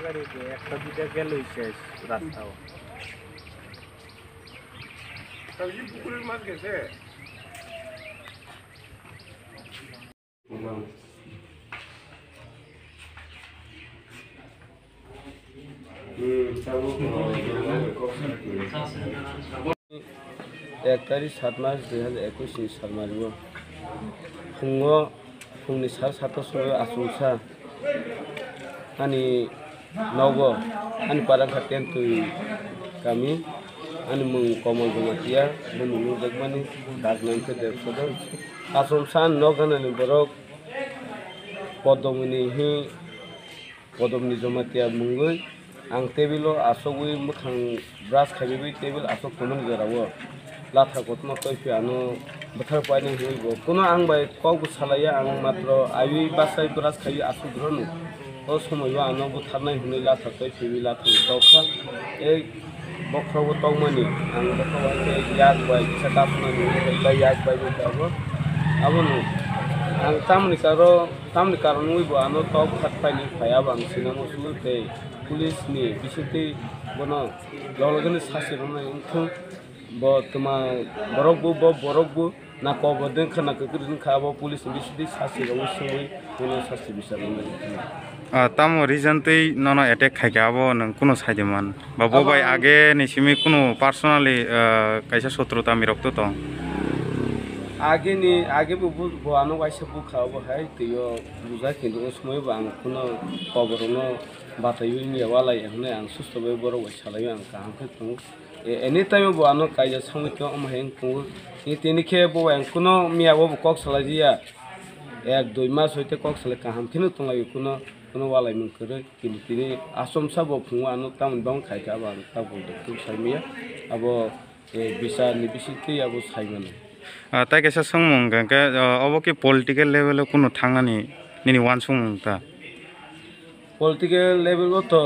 গাড়ি একটা দুইটা গেলই শেষ রাস্তাও। পুকুরের মাছ গেছে एक तारिख 7 मार्च 2021 सालमारियाव फुंनि 7:30 आसुंसा आंनि नवगो आंनि पारांखा टेन्टुई गामि आंनि मुं कमल जमातिया बुनु जगमानि दागनांखौ देरसोदों आसुंसा नगानानि बरक पदमनि जमातिया मुंगै आं टेबिलो आसगै मोखां ब्रास खाइबै टेबिल आसग खनन गेरावो लाथा गतना तयफि आनो बोथार पाइने होइबो कोनो आं बाय कौ सालाया आं मात्र आइ बासाय ब्रास खाइ आसुद्रनु ओ समयबो आनो बुथारनाय हुनै लाथा तयफि लाथा तौखा ए बख्रावो तौमानि आं बख्रावो याग बाय किसा दाफनानि बाय याग बाय बाबो आबोनु आं तामनि कारण होइबो आनो तौ खात पाइनि फाया बांसिना मसुलते पुलिस नि बिसिति बनो ललगनि सासिरनाय उनथु ब तमा बरकबो ना कबदन खना ककरिन खाबो पुलिस बिसिति सासिराव सङै बिनो सासि बिसारनाय ताम रिजनतै नन अटैक खाइगाबो नों कुनो साइदेमान बा बबाय आगे निसिमि कुनो पर्सनली कैसा शत्रुता मिरक्तो त आगे बुआनो वाइसे बुखाबो है तयो बुजा किन्तु समय आं कुनो खबरनो बातायनि वालाय हने आं सुस्तबे बरो वाइसालाय आं कामखौ तं एनी टाइम बुआनो कायजा समिति अमहें तं इतिनिखे बुआ आं कुनो मियाबो कक सलाजिया 1-2 मास होइते कक सले कामखिनो तंलाय कुनो वालाय मनकरे किन्तु तिनि आसमसा बो फुंवानो तामन बां खायका बा ताबो दक्तु साइमिया अबो बिसा निबिसिति अबो साइमानो ताई कैसा संमंग के अब कि पॉलिटिकल लेवल कुनो थांगानि निनि वान संमंग ता पॉलिटिकल लेवल तो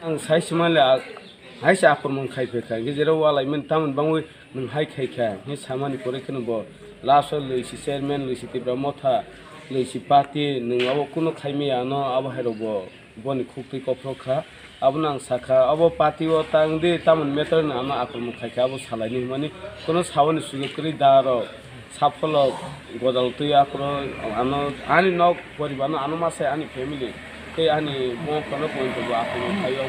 आं साइसमाले हाइसा आक्रमण खाइफेखा गेजेराव वालायमोन तामन बांवै नों हाइ खाइखा हे सामानि परेखनो ब लास्ट लैसि चेयरमैन लैसि तिब्रा मथा लैसि पार्टी नों अब कुनो खाइमिया न अब हेरब बनि खुक्ति कफ्रखा अब नां साखा अब पार्टी व तांदे तामन मेटर न आमा आक्रमण खाइखा अब सालायनि माने कुनो सावनि सुलुकरि दारो साफल गदालतै आक्रो आनि नक परिवार आनो मासे आनि फेमिली ते आनि मखनो पॉइंट आक्रमण खाइयो